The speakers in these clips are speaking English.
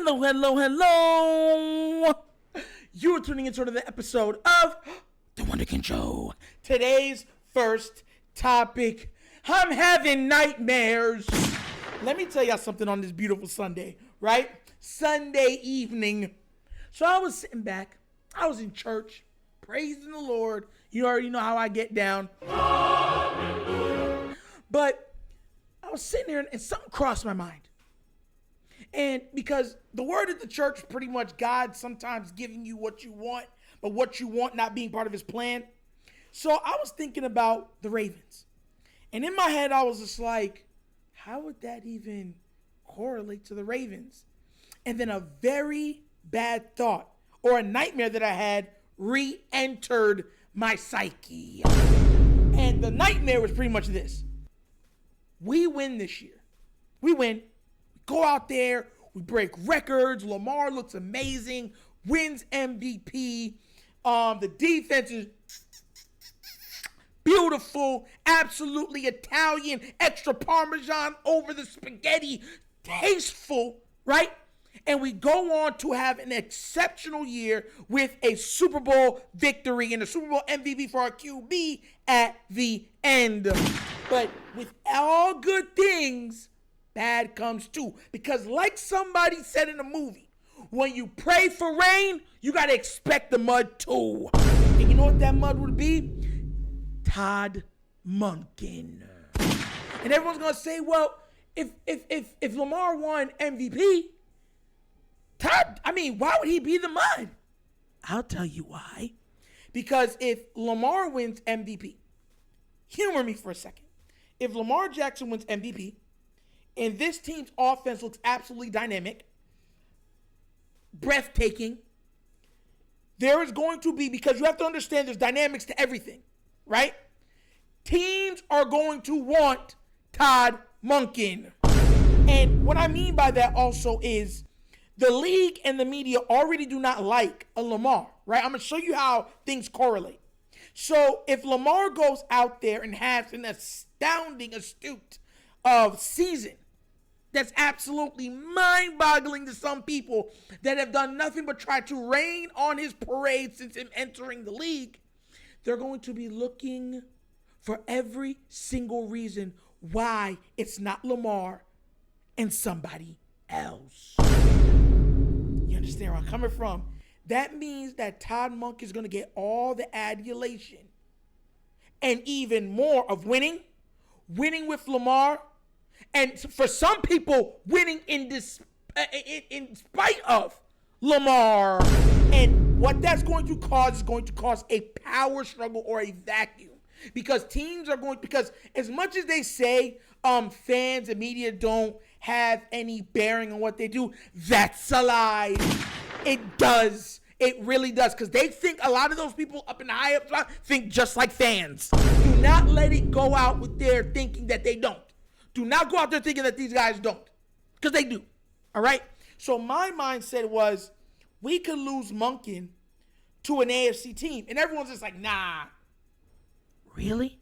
Hello, hello, hello. You're tuning into another episode of The Wunderkind Show. Today's first topic, I'm having nightmares. Let me tell y'all something on this beautiful Sunday, right? Sunday evening. So I was sitting back. I was in church, praising the Lord. You already know how I get down. Hallelujah. But I was sitting there and something crossed my mind. And because the word of the church is pretty much God sometimes giving you what you want, but what you want not being part of his plan. So I was thinking about the Ravens. And in my head, I was just like, how would that even correlate to the Ravens? And then a very bad thought or a nightmare that I had re-entered my psyche. And the nightmare was pretty much this. We win this year. We win. Go out there, we break records. Lamar looks amazing, wins MVP. The defense is beautiful, absolutely Italian, extra Parmesan over the spaghetti, tasteful, right? And we go on to have an exceptional year with a Super Bowl victory and a Super Bowl MVP for our QB at the end. But with all good things, bad comes too. Because like somebody said in a movie, when you pray for rain, you got to expect the mud too. And you know what that mud would be? Todd Monken. And everyone's going to say, well, if Lamar won MVP, why would he be the mud? I'll tell you why. Because if Lamar wins MVP, humor me for a second. If Lamar Jackson wins MVP, and this team's offense looks absolutely dynamic, breathtaking, there is going to be, because you have to understand there's dynamics to everything, right? Teams are going to want Todd Monken. And what I mean by that also is the league and the media already do not like a Lamar, right? I'm going to show you how things correlate. So if Lamar goes out there and has an astounding, astute season, that's absolutely mind-boggling to some people that have done nothing but try to rain on his parade since him entering the league, they're going to be looking for every single reason why it's not Lamar and somebody else. You understand where I'm coming from? That means that Todd Monken is going to get all the adulation and even more of winning with Lamar. And for some people, winning in spite of Lamar. And what that's going to cause is going to cause a power struggle or a vacuum. Because teams are because as much as they say fans and media don't have any bearing on what they do, that's a lie. It does. It really does. Because they think a lot of those people up in the high up think just like fans. Do not let it go out with their thinking that they don't. Do not go out there thinking that these guys don't. Because they do. All right? So my mindset was, we could lose Monken to an AFC team. And everyone's just like, nah. Really?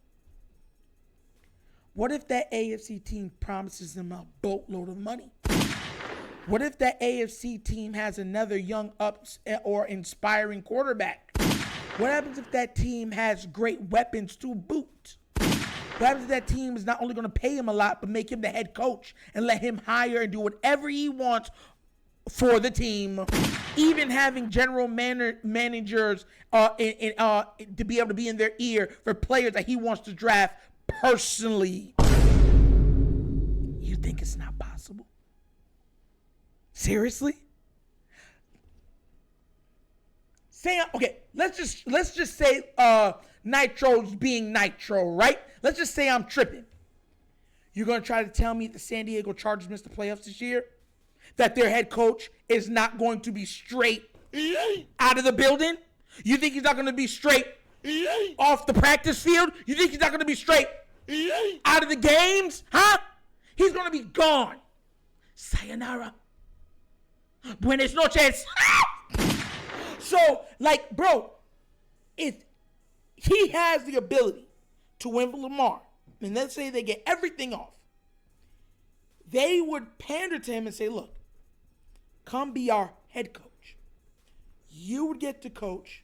What if that AFC team promises them a boatload of money? What if that AFC team has another young ups or inspiring quarterback? What happens if that team has great weapons to boot? What happens if that team is not only going to pay him a lot, but make him the head coach and let him hire and do whatever he wants for the team, even having general managers to be able to be in their ear for players that he wants to draft personally? You think it's not possible? Seriously? Let's just say Nitro's being Nitro, right? Let's just say I'm tripping. You're going to try to tell me the San Diego Chargers missed the playoffs this year? That their head coach is not going to be straight out of the building? You think he's not going to be straight off the practice field? You think he's not going to be straight out of the games? Huh? He's going to be gone. Sayonara. Buenas noches. So, bro, if he has the ability to win for Lamar, and let's say they get everything off, they would pander to him and say, look, come be our head coach. You would get to coach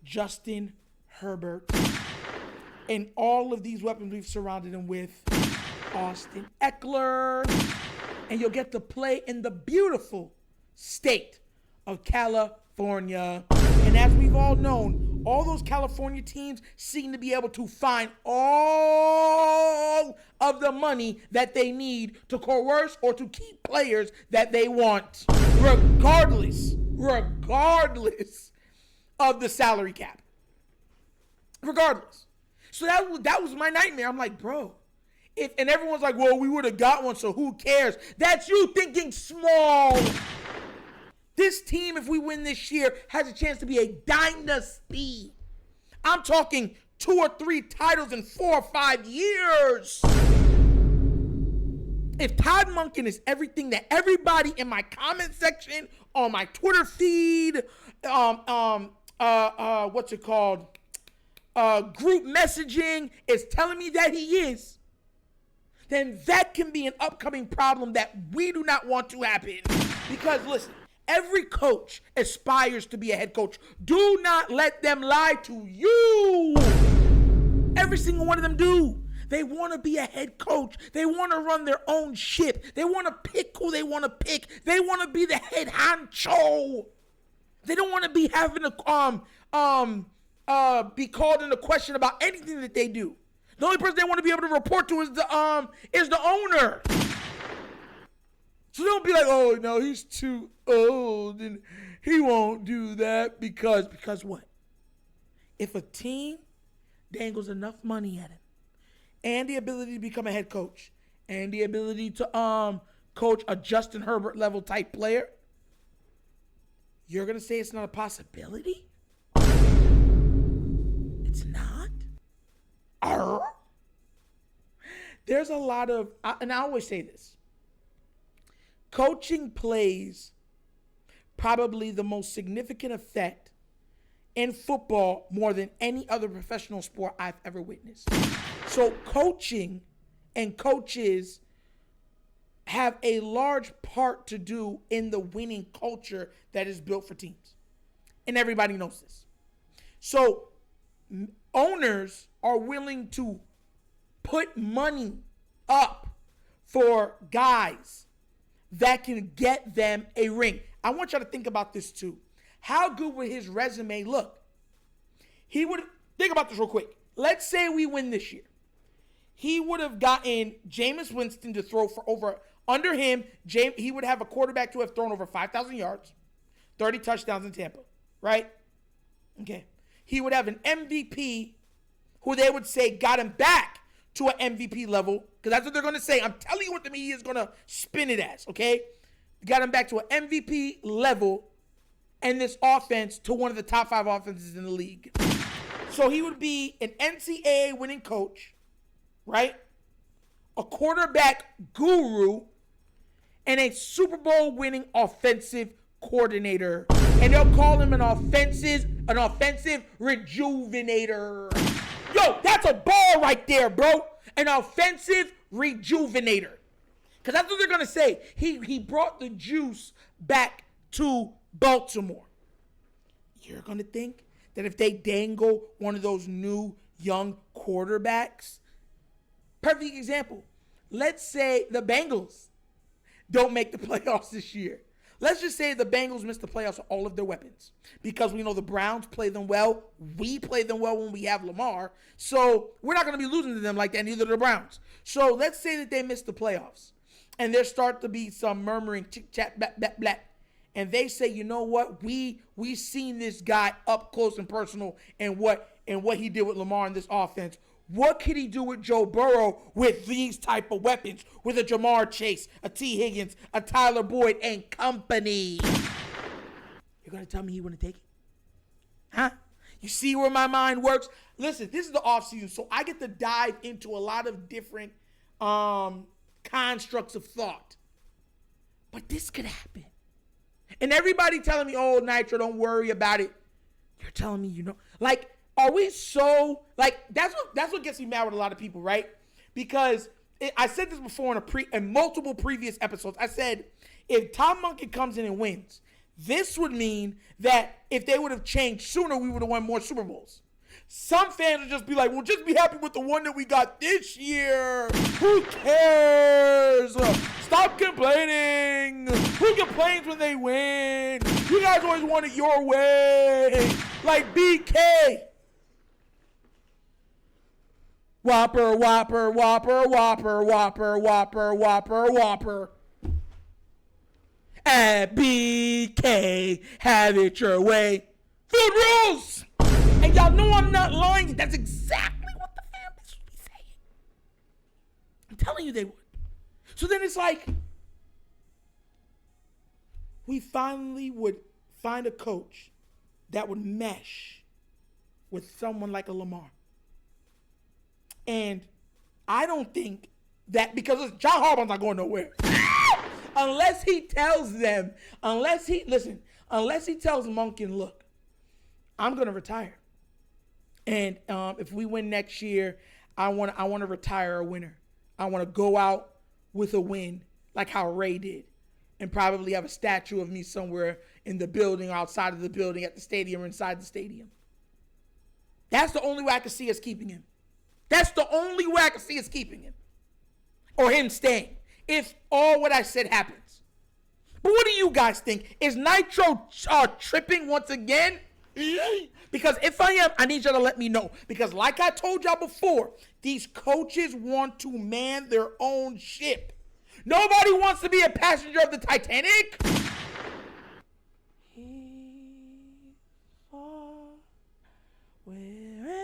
Justin Herbert and all of these weapons we've surrounded him with, Austin Eckler, and you'll get to play in the beautiful state of California. And as we've all known, all those California teams seem to be able to find all of the money that they need to coerce or to keep players that they want, regardless of the salary cap. Regardless. So that was my nightmare. I'm like, bro, and everyone's like, well, we would have got one, so who cares? That's you thinking small. This team, if we win this year, has a chance to be a dynasty. I'm talking 2 or 3 titles in 4 or 5 years. If Todd Monken is everything that everybody in my comment section, on my Twitter feed, group messaging is telling me that he is, then that can be an upcoming problem that we do not want to happen. Because listen, every coach aspires to be a head coach. Do not let them lie to you. Every single one of them do. They want to be a head coach. They want to run their own ship. They want to pick who they want to pick. They want to be the head honcho. They don't want to be having to be called into question about anything that they do. The only person they want to be able to report to is the owner. So don't be like, oh no, he's too old and he won't do that because what? If a team dangles enough money at him and the ability to become a head coach and the ability to coach a Justin Herbert level type player, you're gonna say it's not a possibility? It's not. There's a lot of, and I always say this, coaching plays probably the most significant effect in football more than any other professional sport I've ever witnessed. So coaching and coaches have a large part to do in the winning culture that is built for teams. And everybody knows this. So owners are willing to put money up for guys that can get them a ring. I want y'all to think about this too. How good would his resume look? He would, think about this real quick. Let's say we win this year. He would have gotten Jameis Winston to throw for under him, he would have a quarterback to have thrown over 5,000 yards, 30 touchdowns in Tampa, right? Okay. He would have an MVP who they would say got him back to an MVP level, because that's what they're going to say. I'm telling you what the media is going to spin it as, okay? Got him back to an MVP level and this offense to one of the top 5 offenses in the league. So he would be an NCAA winning coach, right? A quarterback guru and a Super Bowl winning offensive coordinator. And they'll call him an offensive rejuvenator. Yo, that's a ball right there, bro. An offensive rejuvenator. Because that's what they're going to say. He brought the juice back to Baltimore. You're going to think that if they dangle one of those new young quarterbacks, perfect example. Let's say the Bengals don't make the playoffs this year. Let's just say the Bengals miss the playoffs with all of their weapons, because we know the Browns play them well. We play them well when we have Lamar. So we're not going to be losing to them like that, neither the Browns. So let's say that they miss the playoffs and there start to be some murmuring, chit-chat, blah, blah, blah. And they say, you know what? We seen this guy up close and personal and what he did with Lamar in this offense. What could he do with Joe Burrow with these type of weapons? With a Jamar Chase, a T. Higgins, a Tyler Boyd, and company. You're going to tell me he wouldn't take it? Huh? You see where my mind works? Listen, this is the offseason, so I get to dive into a lot of different constructs of thought. But this could happen. And everybody telling me, oh, Nitro, don't worry about it. You're telling me, like, are we so, like, that's what gets me mad with a lot of people, right? Because I said this before in multiple previous episodes. I said, if Todd Monken comes in and wins, this would mean that if they would have changed sooner, we would have won more Super Bowls. Some fans would just be like, well, just be happy with the one that we got this year. Who cares? Stop complaining. Who complains when they win? You guys always want it your way. Like BK. Whopper, whopper, whopper, whopper, whopper, whopper, whopper, whopper. At BK, have it your way. Food rules! And y'all know I'm not lying. That's exactly what the fan base would be saying. I'm telling you they would. So then it's like, we finally would find a coach that would mesh with someone like a Lamar. And I don't think that, because John Harbaugh's not going nowhere. Unless he tells them, unless he tells Monken, look, I'm going to retire. And if we win next year, I want to retire a winner. I want to go out with a win, like how Ray did, and probably have a statue of me somewhere in the building or outside of the building, at the stadium or inside the stadium. That's the only way I can see us keeping him. That's the only way I can see us keeping him. Or him staying. If all what I said happens. But what do you guys think? Is Nitro tripping once again? Because if I am, I need y'all to let me know. Because like I told y'all before, these coaches want to man their own ship. Nobody wants to be a passenger of the Titanic. Wherever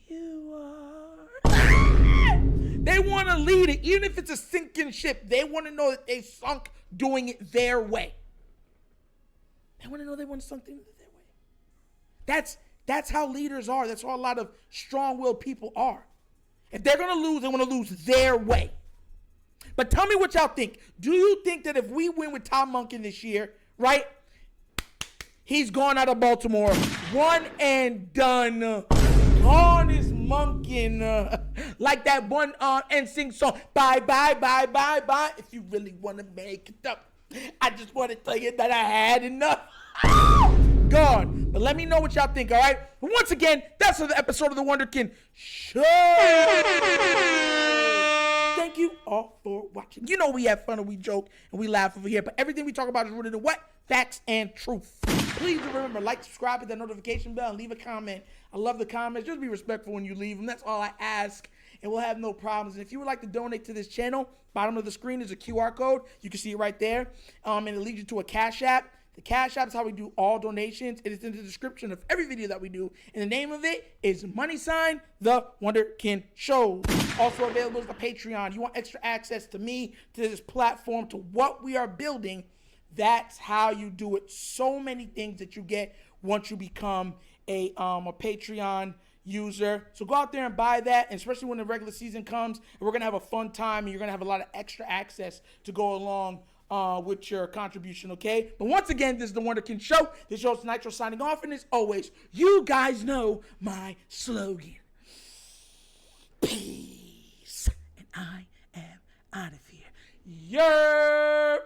you are. They want to lead it. Even if it's a sinking ship, they want to know that they sunk doing it their way. They want to know they want to sunk doing it their way. That's how leaders are. That's how a lot of strong-willed people are. If they're going to lose, they want to lose their way. But tell me what y'all think. Do you think that if we win with Todd Monken this year, right? He's gone out of Baltimore. One and done. Gone is Monken. Like that one NSYNC song. Bye, bye, bye, bye, bye. If you really want to make it up, I just want to tell you that I had enough. Gone. But let me know what y'all think, all right? But once again, that's another episode of The Wunderkind Show. Thank you all for watching. You know we have fun and we joke and we laugh over here, but everything we talk about is rooted in what? Facts and truth. Please remember, like, subscribe, hit that notification bell, and leave a comment. I love the comments. Just be respectful when you leave them. That's all I ask, and we'll have no problems. And if you would like to donate to this channel, bottom of the screen is a QR code. You can see it right there, and it leads you to a Cash App. The Cash App is how we do all donations. It is in the description of every video that we do. And the name of it is The Wunderkind Show. Also available is the Patreon. You want extra access to me, to this platform, to what we are building. That's how you do it. So many things that you get once you become a Patreon user. So go out there and buy that, and especially when the regular season comes, and we're going to have a fun time, and you're going to have a lot of extra access to go along with your contribution, okay? But once again, this is The Wunderkind Show. This is your host, Nitro, signing off, and as always, you guys know my slogan. Peace. And I am out of here. Yerp.